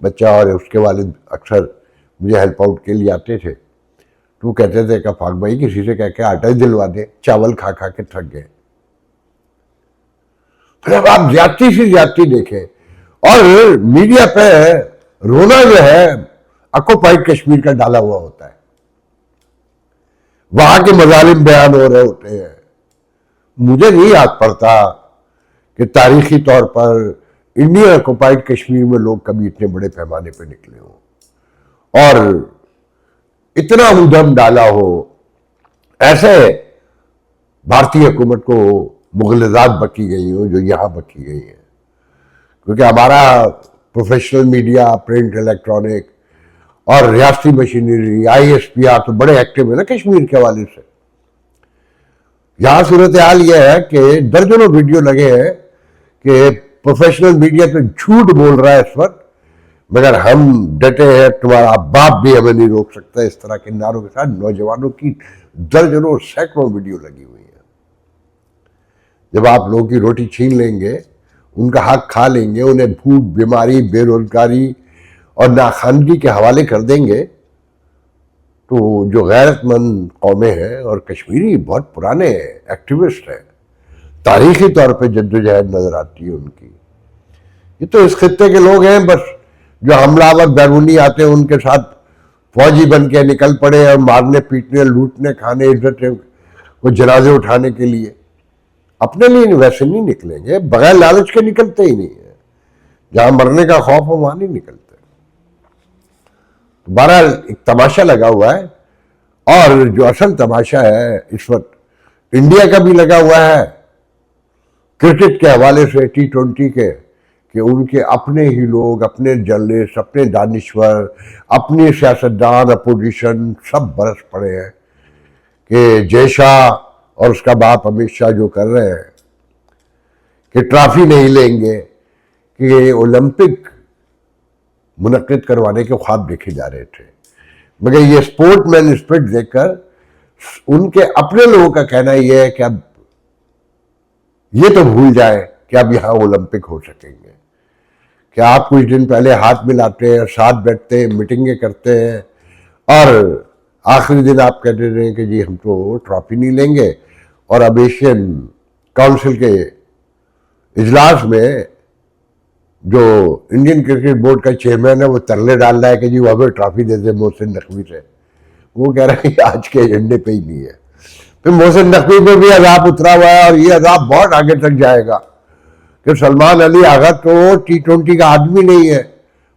بچہ اور اس کے والد اکثر مجھے ہیلپ آؤٹ کے لیے آتے تھے، تو وہ کہتے تھے کہ افاق بھائی کسی سے کہہ کے آٹا ہی دلوا دے، چاول کھا کھا کے تھک گئے۔ پھر اب آپ زیادتی سے زیادتی دیکھیں، اور میڈیا پہ رونا جو ہے آکوپائڈ کشمیر کا ڈالا ہوا ہوتا ہے، وہاں کے مظالم بیان ہو رہے ہوتے ہیں۔ مجھے نہیں یاد پڑتا کہ تاریخی طور پر انڈین آکوپائڈ کشمیر میں لوگ کبھی اتنے بڑے پیمانے پہ نکلے ہوں اور اتنا ادھم ڈالا ہو۔ ایسے بھارتی حکومت کو مغلظات بکی گئی ہوں جو یہاں بکی گئی ہیں، کیونکہ ہمارا پروفیشنل میڈیا، پرنٹ، الیکٹرانک اور ریاستی machinery, I S P R تو بڑے ایکٹیو ہے نا کشمیر کے حوالے سے۔ یہاں صورتحال یہ ہے کہ درجنوں ویڈیو لگے ہیں کہ پروفیشنل میڈیا تو جھوٹ بول رہا ہے اس وقت، مگر ہم ڈٹے ہیں، تمہارا باپ بھی ہمیں نہیں روک سکتا، اس طرح کے نعروں کے ساتھ نوجوانوں کی درجنوں سینکڑوں ویڈیو لگی ہوئی ہیں۔ جب آپ لوگوں کی روٹی چھین لیں گے، ان کا حق کھا لیں گے، انہیں بھوک، بیماری، بے روزگاری اور ناخواندگی کے حوالے کر دیں گے، تو جو غیرت مند قومیں ہیں، اور کشمیری بہت پرانے ایکٹیوسٹ ہیں، تاریخی طور پہ جدوجہد نظر آتی ہے ان کی۔ یہ تو اس خطے کے لوگ ہیں بس جو حملہ آور بیرونی آتے ہیں ان کے ساتھ فوجی بن کے نکل پڑے اور مارنے پیٹنے، لوٹنے کھانے، عزت کو جنازے اٹھانے کے لیے۔ اپنے لیے ویسے نہیں نکلیں گے، بغیر لالچ کے نکلتے ہی نہیں ہیں، جہاں مرنے کا خوف ہو وہاں نہیں نکلتے۔ بہرحال ایک تماشا لگا ہوا ہے، اور جو اصل تماشا ہے اس وقت انڈیا کا بھی لگا ہوا ہے کرکٹ کے حوالے سے، T20 کے، کہ ان کے اپنے ہی لوگ، اپنے جرنلسٹ، اپنے دانشور، اپنے سیاستدان، اپوزیشن سب برس پڑے ہیں کہ جے شاہ اور اس کا باپ امیت شاہ جو کر رہے ہیں کہ ٹرافی نہیں لیں گے، کہ اولمپک منعقد کروانے کے خواب دیکھے جا رہے تھے، مگر یہ سپورٹ مین اسپرٹ دیکھ کر ان کے اپنے لوگوں کا کہنا یہ ہے کہ اب یہ تو بھول جائے کہ اب یہاں اولمپک ہو سکیں گے، کہ آپ کچھ دن پہلے ہاتھ ملاتے ہیں، ساتھ بیٹھتے ہیں، میٹنگیں کرتے ہیں، اور آخری دن آپ کہتے ہیں کہ جی ہم تو ٹرافی نہیں لیں گے، اور اب ایشین کونسل کے اجلاس میں جو انڈین کرکٹ بورڈ کا چیئرمین ہے وہ ترلے ڈال رہا ہے کہ جی وہ ہمیں ٹرافی دے دے محسن نقوی سے۔ وہ کہہ رہا ہے کہ آج کے ایجنڈے پہ ہی نہیں ہے۔ پھر محسن نقوی پہ بھی عذاب اترا ہوا ہے، اور یہ عذاب بہت آگے تک جائے گا کہ سلمان علی آغا تو T20 کا آدمی نہیں ہے،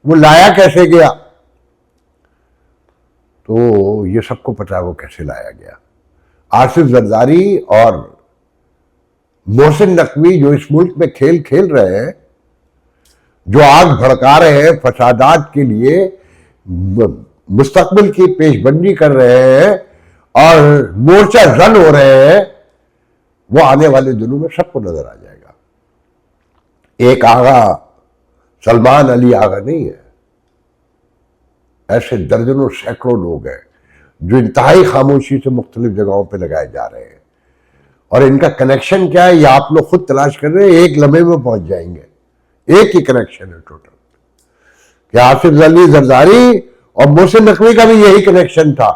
وہ لایا کیسے گیا؟ تو یہ سب کو پتا ہے وہ کیسے لایا گیا۔ آصف زرداری اور محسن نقوی جو اس ملک میں کھیل کھیل رہے ہیں، جو آگ بھڑکا رہے ہیں فسادات کے لیے، مستقبل کی پیش بندی کر رہے ہیں اور مورچہ زن ہو رہے ہیں، وہ آنے والے دنوں میں سب کو نظر آ جائے گا۔ ایک آغا سلمان علی آغا نہیں ہے، ایسے درجنوں سینکڑوں لوگ ہیں جو انتہائی خاموشی سے مختلف جگہوں پہ لگائے جا رہے ہیں، اور ان کا کنیکشن کیا ہے یہ آپ لوگ خود تلاش کر رہے ہیں، ایک لمحے میں پہنچ جائیں گے۔ ایک ہی کنیکشن ہے ٹوٹل، کہ آصف علی زرداری اور محسن نقوی کا بھی یہی کنیکشن تھا،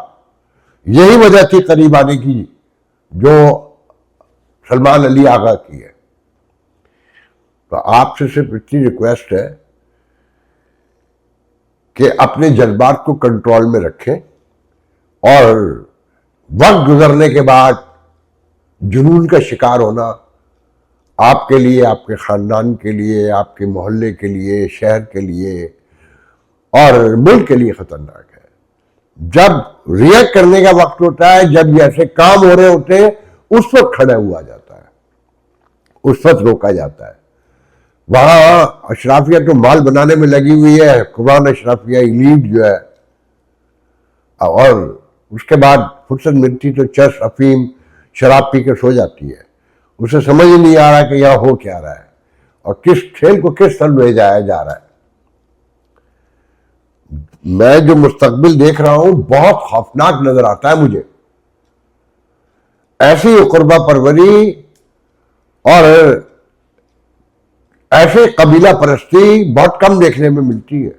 یہی وجہ تھی قریب آنے کی جو سلمان علی آغا کی ہے۔ تو آپ سے صرف اتنی ریکویسٹ ہے کہ اپنے جذبات کو کنٹرول میں رکھیں، اور وقت گزرنے کے بعد جنون کا شکار ہونا آپ کے لیے، آپ کے خاندان کے لیے، آپ کے محلے کے لیے، شہر کے لیے اور ملک کے لیے خطرناک ہے۔ جب ریئیکٹ کرنے کا وقت ہوتا ہے، جب یہ ایسے کام ہو رہے ہوتے ہیں، اس وقت کھڑا ہوا جاتا ہے، اس وقت روکا جاتا ہے۔ وہاں اشرافیہ تو مال بنانے میں لگی ہوئی ہے، حکمران اشرافیہ ایلیٹ جو ہے، اور اس کے بعد فرصت ملتی تو چرس، افیم، شراب پی کے سو جاتی ہے، اسے سمجھ ہی نہیں آ رہا کہ یہاں ہو کیا رہا ہے اور کس کھیل کو کس طرح لے جایا جا رہا ہے۔ میں جو مستقبل دیکھ رہا ہوں بہت خوفناک نظر آتا ہے مجھے۔ ایسی قربہ پروری اور ایسے قبیلہ پرستی بہت کم دیکھنے میں ملتی ہے۔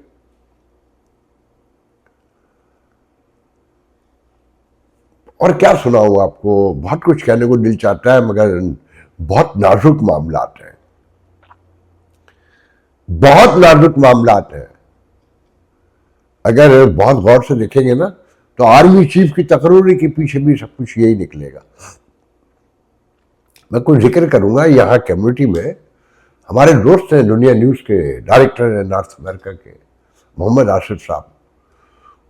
اور کیا سناؤں آپ کو, بہت کچھ کہنے کو دل چاہتا ہے مگر بہت نازک معاملات ہیں, بہت نازک معاملات ہیں. اگر بہت غور سے دیکھیں گے نا تو آرمی چیف کی تقرری کے پیچھے بھی سب کچھ یہی نکلے گا. میں کچھ ذکر کروں گا. یہاں کمیونٹی میں ہمارے دوست ہیں, دنیا نیوز کے ڈائریکٹر ہیں نارتھ امریکہ کے, محمد آصف صاحب,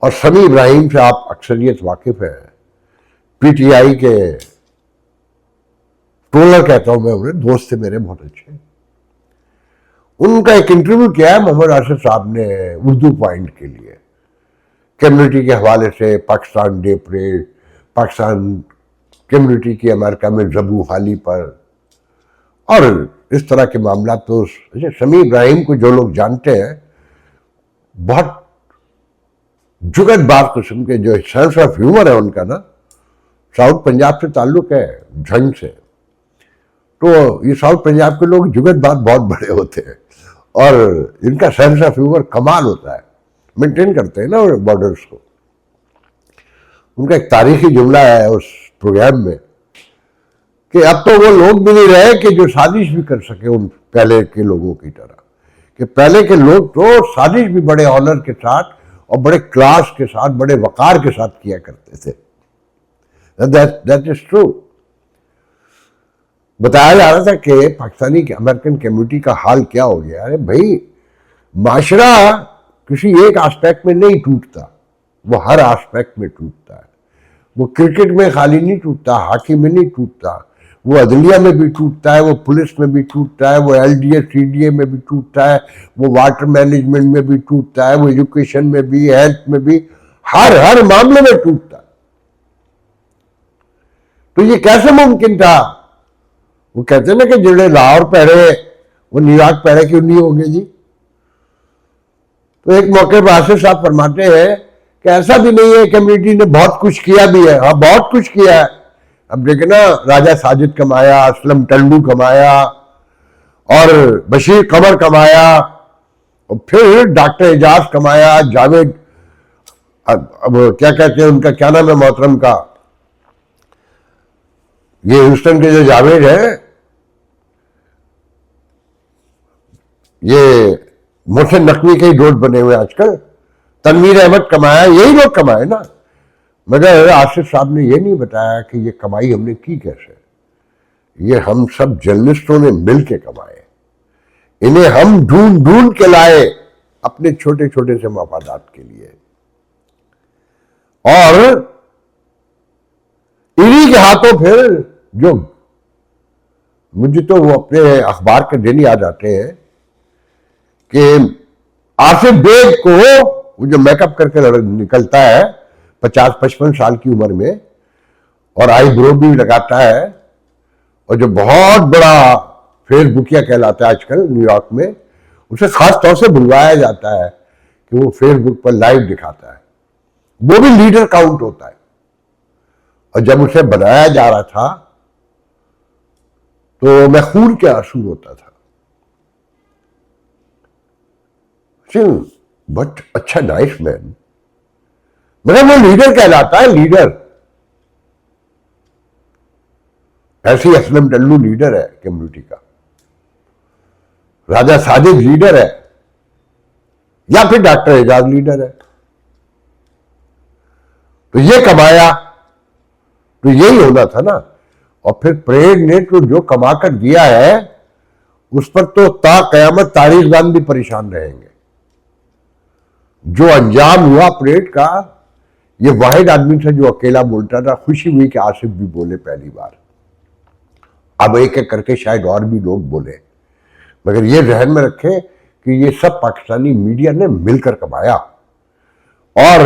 اور سمیع ابراہیم سے آپ اکثریت واقف ہیں, پی ٹی آئی کے ٹرولر کہتا ہوں میں انہیں, دوست تھے میرے بہت اچھے. ان کا ایک انٹرویو کیا ہے محمد آصف صاحب نے اردو پوائنٹ کے لیے, کمیونٹی کے حوالے سے, Pakistan day parade, Pakistan community کی امریکہ میں ذبح حالی پر, اور اس طرح کے معاملات. تو سمیع ابراہیم کو جو لوگ جانتے ہیں, بہت جگت باز قسم کے, جو سینس آف ہیومر ہے ان کا نا, ساؤتھ پنجاب سے تعلق ہے, جھنگ سے. تو یہ ساؤتھ پنجاب کے لوگ جگت باز بہت بڑے ہوتے ہیں, اور ان کا سینس آف ہیومر کمال ہوتا ہے, مینٹین کرتے ہیں نا بارڈرز کو. ان کا ایک تاریخی جملہ ہے اس پروگرام میں کہ اب تو وہ لوگ بھی نہیں رہے کہ جو سازش بھی کر سکے ان پہلے کے لوگوں کی طرح, کہ پہلے کے لوگ تو سازش بھی بڑے آنر کے ساتھ اور بڑے کلاس کے ساتھ, بڑے وقار کے ساتھ کیا کرتے تھے. That is true. بتایا جا رہا تھا کہ پاکستانی امریکن کمیونٹی کا حال کیا ہو گیا. ارے بھائی, معاشرہ کسی ایک آسپیکٹ میں نہیں ٹوٹتا, وہ ہر آسپیکٹ میں ٹوٹتا ہے. وہ کرکٹ میں خالی نہیں ٹوٹتا, ہاکی میں نہیں ٹوٹتا, وہ عدلیہ میں بھی ٹوٹتا ہے, وہ پولیس میں بھی ٹوٹتا ہے, وہ L D A C D A میں بھی ٹوٹتا ہے, وہ واٹر مینجمنٹ میں بھی ٹوٹتا ہے, وہ ایجوکیشن میں بھی, ہیلتھ میں بھی, ہر معاملے میں ٹوٹتا ہے. تو یہ کیسے ممکن تھا؟ وہ کہتے ہیں نا کہ جڑے لاہور پہرے وہ نیو یارک پہرے کیوں نہیں ہوں گے جی. تو ایک موقع پہ آصف صاحب فرماتے ہیں کہ ایسا بھی نہیں ہے, کمیونٹی نے بہت کچھ کیا بھی ہے. ہاں بہت کچھ کیا ہے. اب دیکھیں نا, راجہ ساجد کمایا, اسلم ٹنڈو کمایا, اور بشیر قمر کمایا, اور پھر ڈاکٹر اعجاز کمایا, جاوید, اب کیا کہتے ہیں ان کا کیا نام ہے محترم کا, یہ ہیوسٹن کے جو جاوید ہیں, یہ محسن نقوی کے ہی دوست بنے ہوئے آج کل, تنویر احمد کمایا, یہی لوگ کمائے نا. مگر آصف صاحب نے یہ نہیں بتایا کہ یہ کمائی ہم نے کی کیسے. یہ ہم سب جرنلسٹوں نے مل کے کمائے, انہیں ہم ڈھونڈ ڈھونڈ کے لائے اپنے چھوٹے چھوٹے سے مفادات کے لیے, اور انہی کے ہاتھوں پھر جو مجھے تو وہ اپنے اخبار کے دن یاد آتے ہیں کہ آصف بیگ کو وہ جو میک اپ کر کے نکلتا ہے 50-55 سال کی عمر میں, اور آئی برو بھی لگاتا ہے, اور جو بہت بڑا فیس بکیا کہلاتا ہے آج کل نیو یارک میں, اسے خاص طور سے بلوایا جاتا ہے کہ وہ فیس بک پر لائیو دکھاتا ہے. وہ بھی لیڈر کاؤنٹ ہوتا ہے. اور جب اسے بنایا جا رہا تھا تو میں خون کے آنسو ہوتا تھا. بٹ اچھا نائس مین, مگر وہ لیڈر کہلاتا ہے, لیڈر. ایسے ہی اسلم ٹنڈو لیڈر ہے کمیونٹی کا, راجہ ساجد لیڈر ہے, یا پھر ڈاکٹر اعجاز لیڈر ہے. تو یہ کمایا تو یہی ہونا تھا نا. اور پھر پریڈ نے تو جو کما کر دیا ہے اس پر تو تا قیامت تاریخ دان بھی پریشان رہیں گے. جو انجام ہوا پریڈ کا, یہ واحد آدمی تھا جو اکیلا بولتا تھا. خوشی ہوئی کہ آصف بھی بولے پہلی بار. اب ایک ایک کر کے شاید اور بھی لوگ بولے, مگر یہ ذہن میں رکھیں کہ یہ سب پاکستانی میڈیا نے مل کر کمایا, اور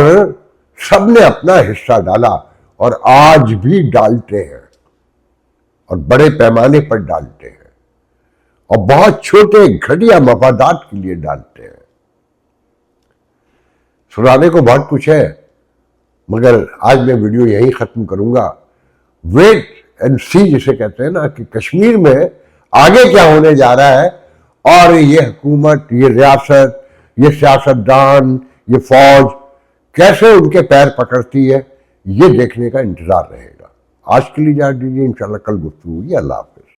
سب نے اپنا حصہ ڈالا, اور آج بھی ڈالتے ہیں, اور بڑے پیمانے پر ڈالتے ہیں, اور بہت چھوٹے گھٹیا مفادات کے لیے ڈالتے ہیں. سنانے کو بہت کچھ ہے, مگر آج میں ویڈیو یہی ختم کروں گا. ویٹ اینڈ سی جسے کہتے ہیں نا, کہ کشمیر میں آگے کیا ہونے جا رہا ہے, اور یہ حکومت, یہ ریاست, یہ سیاستدان, یہ فوج کیسے ان کے پیر پکڑتی ہے, یہ دیکھنے کا انتظار رہے گا. آج کے لیے اجازت دیجیے، انشاءاللہ کل گفتگو ہوگی. اللہ حافظ.